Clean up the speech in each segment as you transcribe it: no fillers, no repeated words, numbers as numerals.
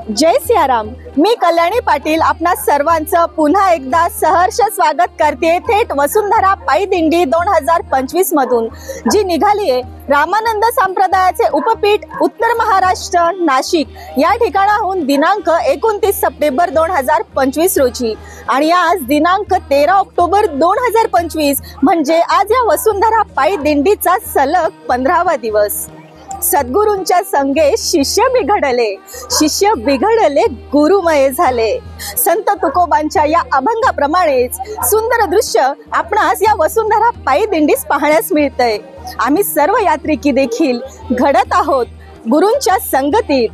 जय सियाराम। मी कल्याणी पाटील आपणा सर्वांचं पुन्हा एकदा सहर्ष स्वागत करते थेट वसुंधरा पायी दिंडी 2025 मधून, जी निघाली आहे रामानंद संप्रदायाचे उपपीठ उत्तर महाराष्ट्र नाशिक या ठिकाणाहून दिनांक 29 सप्टेंबर 2025 रोजी आणि आज दिनांक 13 ऑक्टोबर 2025 म्हणजे आज या वसुंधरा पायी दिंडीचा सलग 15वा दिवस। सद्गुरूंच्या संगे शिष्य बिघडले गुरुमय झाले। संत तुकोबांच्या या अभंगाप्रमाणेच सुंदर दृश्य आपणास या वसुंधरा पायी दिंडीस पाहण्यास मिळतंय। आम्ही सर्व यात्रिकी देखील घडत आहोत गुरूंच्या संगतीत।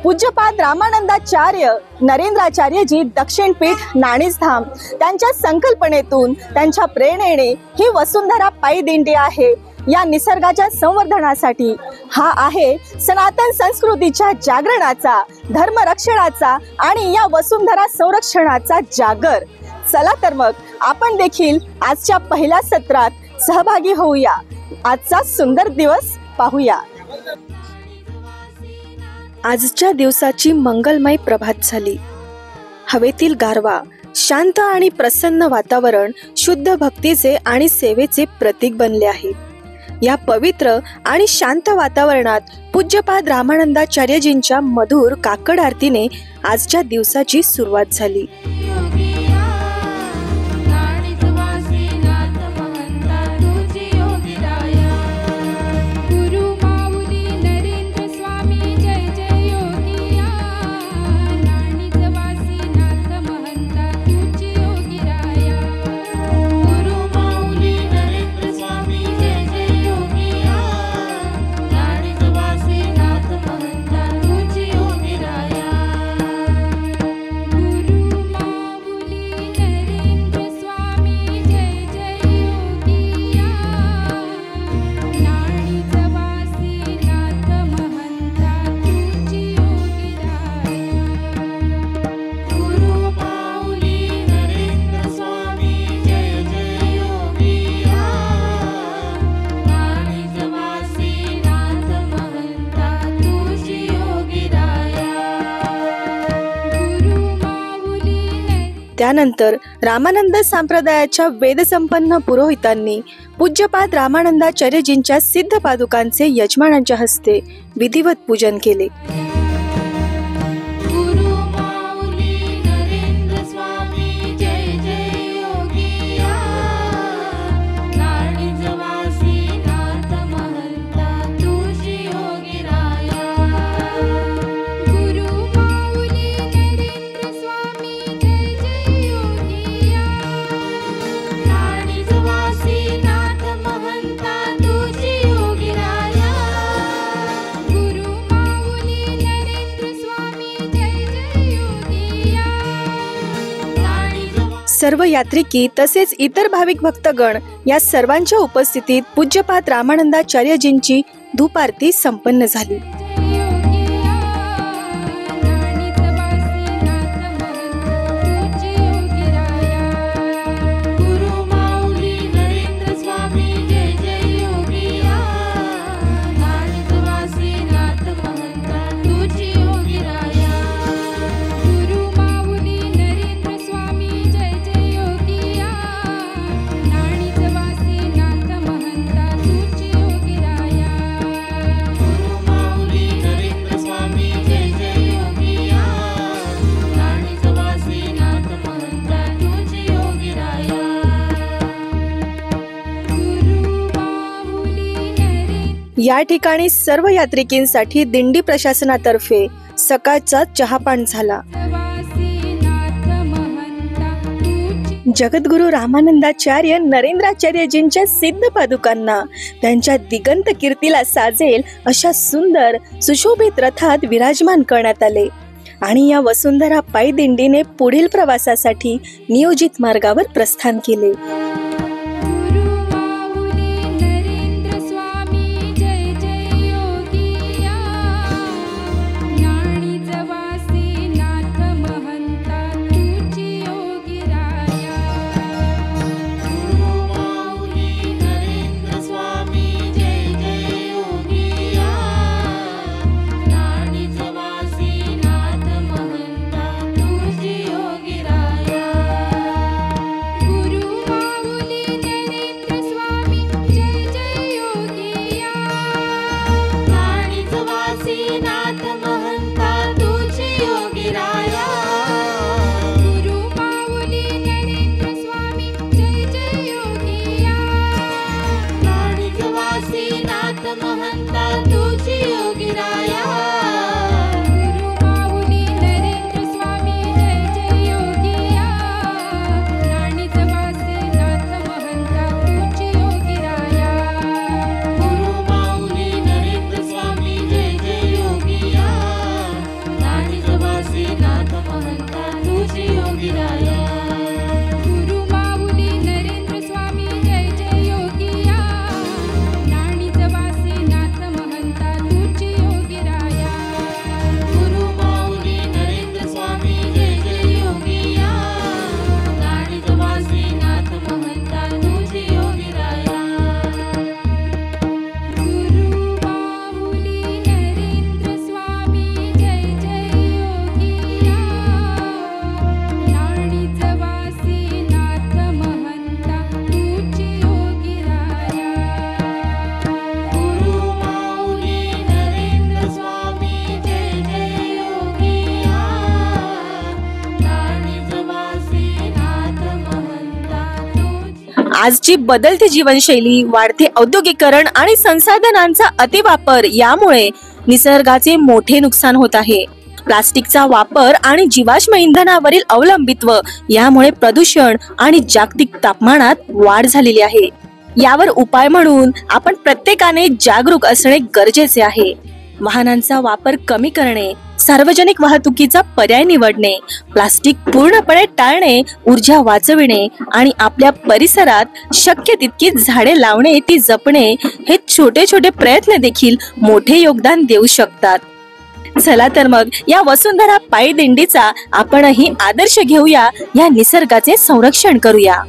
पूज्यपाद रामानंदाचार्य नरेंद्राचार्यजी दक्षिण पीठ नाणीजधाम त्यांच्या संकल्पनेतून त्यांच्या प्रेरणेने ही वसुंधरा पायी दिंडी आहे। या निसर्गाच्या संवर्धनासाठी हा आहे सनातन संस्कृतीच्या जागरणाचा, धर्मरक्षणाचा आणि या वसुंधरा संरक्षणाचा जागर। चला तर मग आपण देखील आजच्या पहिल्या सत्रात सहभागी होऊया। आजचा सुंदर दिवस पाहूया। आजच्या दिवसाची मंगलमय प्रभात झाली। हवेतील गारवा, शांत आणि प्रसन्न वातावरण शुद्ध भक्तीचे आणि सेवेचे प्रतीक बनले आहे। या पवित्र आणि शांत वातावरणात पूज्यपाद रामानंदाचार्यजींच्या मधुर काकड आरतीने आजच्या दिवसाची सुरुवात झाली। त्यानंतर रामानंद संप्रदायाच्या वेदसंपन्न पुरोहितांनी पूज्यपाद रामानंदाचार्यजींच्या सिद्ध पादुकांचे यजमानांच्या हस्ते विधिवत पूजन केले। सर्व यात्रिकी तसेच इतर भाविक भक्तगण या सर्वांच्या उपस्थितीत पूज्यपाद रामानंदाचार्यजींची धूप आरती संपन्न झाली। या ठिकाणी सर्व यात्रिकींसाठी दिंडी प्रशासनातर्फे सकाळचा चहापान झाला। जगद्गुरु रामानंदाचार्य नरेंद्राचार्यजींच्या सिद्ध पादुकांना त्यांच्या दिगंत कीर्तीला साजेल अशा सुंदर सुशोभित रथात विराजमान करण्यात आले आणि या वसुंधरा पायी दिंडीने पुढील प्रवासासाठी नियोजित मार्गावर प्रस्थान केले। महंता तुझी योगीराया। आजची बदलती जीवनशैली, वाढते औद्योगिकरण आणि संसाधनांचा अतिवापर यामुळे निसर्गाचे मोठे नुकसान होत आहे। प्लास्टिकचा वापर आणि जीवाश्म इंधनावरील अवलंबित्व यामुळे प्रदूषण आणि जागतिक तापमानात वाढ झालेली आहे। यावर उपाय म्हणून आपण प्रत्येकाने जागरूक असणे गरजेचे आहे। वाहनांचा वापर कमी करणे, सार्वजनिक वाहतुकीचा पर्याय निवडणे, प्लास्टिक पूर्णपणे टाळणे, ऊर्जा वाचविणे आणि आपल्या परिसरात शक्य तितकी झाडे लावणे ती जपणे हे छोटे छोटे प्रयत्न देखील मोठे योगदान देऊ शकतात। चला तर मग या वसुंधरा पायी दिंडीचा आपणही आदर्श घेऊया, या निसर्गाचे संरक्षण करूया।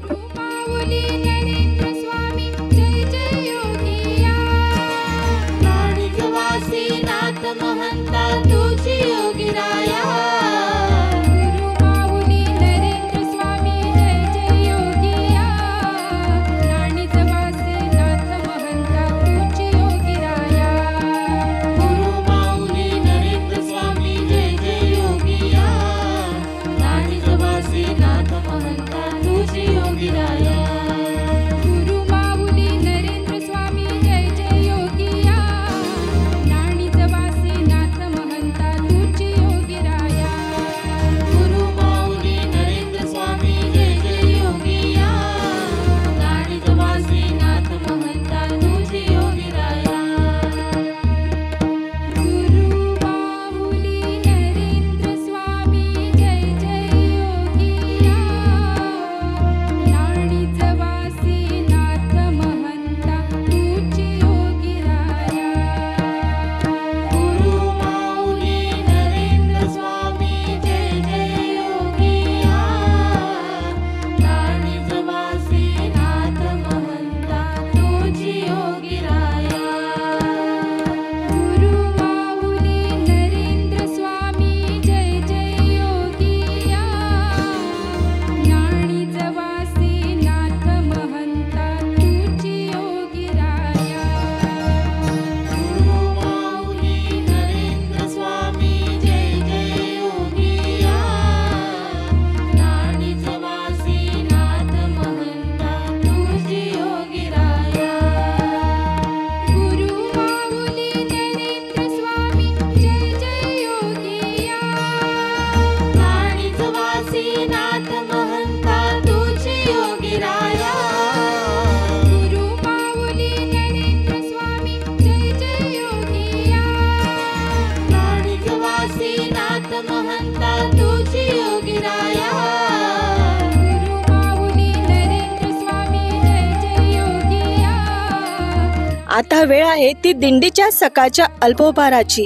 आता वेळ आहे ती दिंडीच्या सकाळच्या अल्पोपहाराची।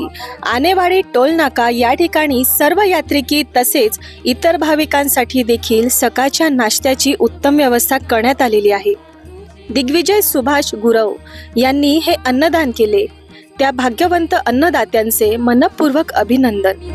आनेवाडी टोल नाका या ठिकाणी सर्व यात्रिकी तसेच इतर भाविकांसाठी देखील सकाळच्या नाश्त्याची उत्तम व्यवस्था करण्यात आलेली आहे। दिग्विजय सुभाष गुरव यांनी हे अन्नदान केले, त्या भाग्यवंत अन्नदात्यांचे मनपूर्वक अभिनंदन।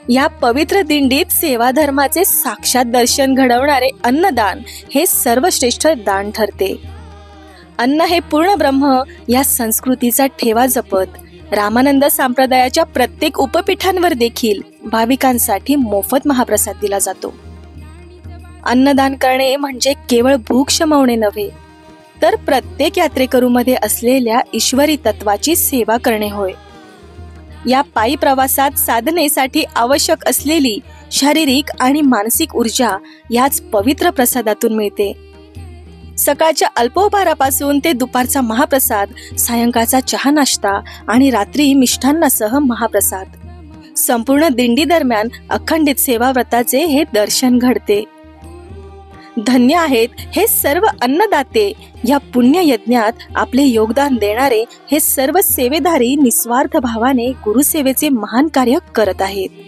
या पवित्र दिंडीत सेवा धर्माचे साक्षात दर्शन घडवणारे अन्नदान हे सर्वश्रेष्ठ दान ठरते. अन्न हे पूर्ण ब्रह्म या संस्कृतीचा ठेवा जपत रामानंद संप्रदायाच्या प्रत्येक उपपीठांवर देखील भाविकांसाठी मोफत महाप्रसाद दिला जातो. अन्नदान करणे म्हणजे केवळ भूक शमवणे नव्हे, तर प्रत्येक यात्रेकरूमध्ये असलेल्या ईश्वरी तत्वाची सेवा करणे होय. या पायी प्रवासात साधनेसाठी आवश्यक असलेली शारीरिक आणि मानसिक ऊर्जा याच पवित्र प्रसादातून मिळते. सकाळच्या अल्पोपहारापासून ते दुपारचा महाप्रसाद, सायंकाळचा चहा नाश्ता आणि रात्री मिष्ठान्नासह महाप्रसाद, संपूर्ण दिंडी दरम्यान अखंडित सेवा व्रताचे हे दर्शन घडते. धन्य आहेत हे सर्व अन्नदाते, या पुण्य यज्ञात आपले योगदान देणारे हे सर्व सेवेधारी निस्वार्थ भावाने गुरुसेवेचे महान कार्य करत आहेत.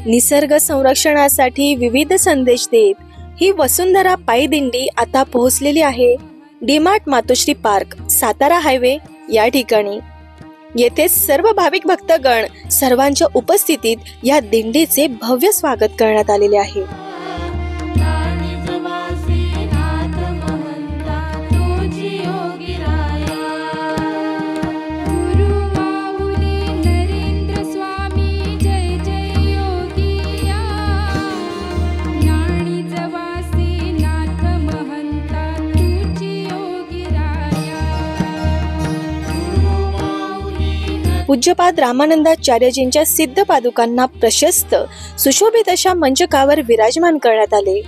निसर्ग संरक्षणासाठी विविध संदेश देत ही वसुंधरा पायी दिंडी आता पोहोचलेली आहे डीमार्ट मातोश्री पार्क, सातारा हायवे या ठिकाणी. येथे सर्व भाविक भक्तगण सर्वांच्या उपस्थितीत या दिंडीचे भव्य स्वागत करण्यात आलेले आहे. पूज्यपाद रामानंदाचार्यजींच्या सिद्ध पादुकांना प्रशस्त सुशोभित अशा मंचकावर विराजमान करण्यात आले.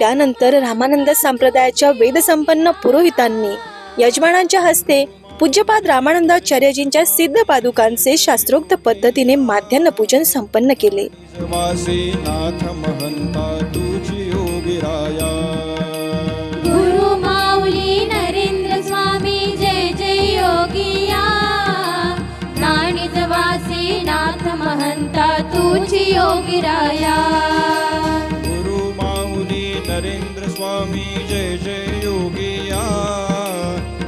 त्यानंतर रामानंद संप्रदायाच्या वेदसंपन्न पुरोहितांनी यजमानांच्या हस्ते पूज्यपाद रामानंदाचार्यजींच्या सिद्ध पादुकांचे शास्त्रोक्त पद्धतीने माध्यान्ह पूजन संपन्न केले. वासीनाथ महंता तुझी योगिराया. गुरु माऊली नरेंद्र स्वामी जय जय योगिया. नाणिज वासीनाथ महंता तुझी योगिराया. गुरु माऊली नरेंद्र स्वामी जय जय योगिया.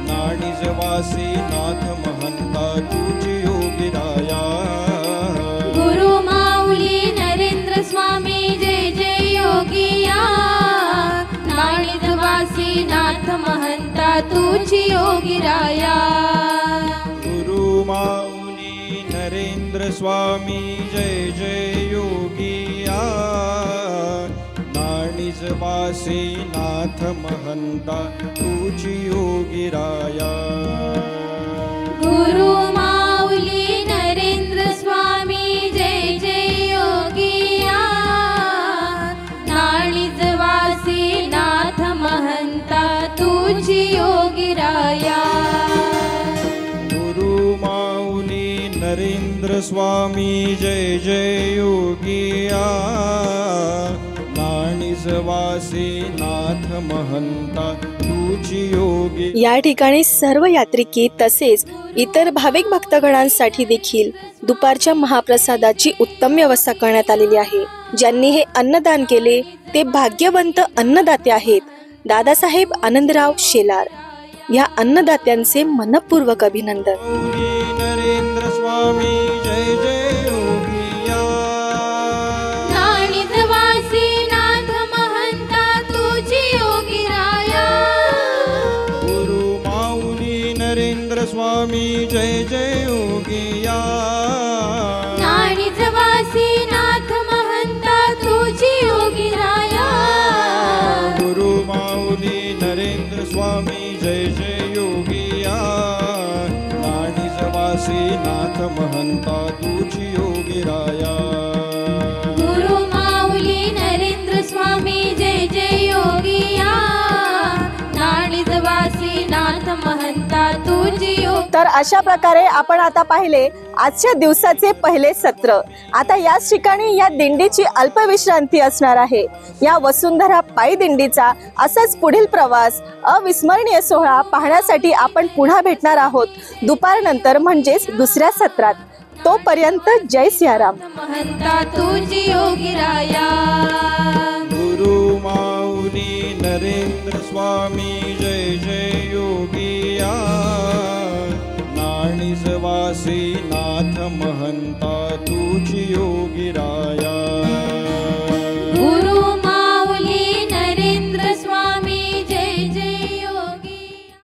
नाणिज वासीनाथ महंता तुझी योगिराया. गुरु माऊली नरेंद्र स्वामी जय जय योगिया. नाणिज वासीनाथ महंता तुझी योगिराया. गुरु माऊली नरेंद्र स्वामी जय जय योगिया. नाणिज वासीनाथ महंता तुझी योगिराया. गुरु माऊली नरेंद्र स्वामी जय जय योगिया. नाणिज वासीनाथ महंता तुझी योगिराया. गुरु माऊली नरेंद्र स्वामी जय जय योगिया. नाणिज वासीनाथ महंता तुझी योगी. या ठिकाणी सर्व यात्रिकी तसेच इतर भाविक भक्तगणांसाठी देखील दुपारच्या महाप्रसादाची उत्तम व्यवस्था करण्यात आलेली आहे. ज्यांनी हे अन्नदान केले ते भाग्यवंत अन्नदाते आहेत. दादासाहेब आनंदराव शेलार या अन्नदात्यांचे मनपूर्वक अभिनंदन. माऊली नरेंद्र स्वामी जय जय योगिया. नाणिज वासीनाथ महंता तुझी योगिराया. गुरु माऊली नरेंद्र स्वामी जय जय योगिया. नाणिज वासीनाथ महंता तुझी योगिराया. गुरु माऊली नरेंद्र स्वामी जय जय योगिया. नाणिज वासीनाथ महंता तुझी योगिराया. गुरु माऊली नरेंद्र स्वामी जय जय योगिया. नाणिज वासीनाथ महंता तुझी योगी. तर अशा प्रकारे आपण आता पाहिले आजच्या दिवसाचे पहिले सत्र. आता याच ठिकाणी या दिंडीची अल्पविश्रांती असणार आहे. या वसुंधरा पायी दिंडीचा असाच पुढील प्रवास अविस्मरणीय सोहळा पाहण्यासाठी आपण पुन्हा भेटणार आहोत दुपारनंतर म्हणजेच दुसऱ्या सत्रात. तोपर्यंत जय सियाराम. महंता तुझी योगिराया. गुरु माऊली नरेंद्र स्वामी जय जय योगिया. नाणिज वासीनाथ महंता तुझी योगिराया.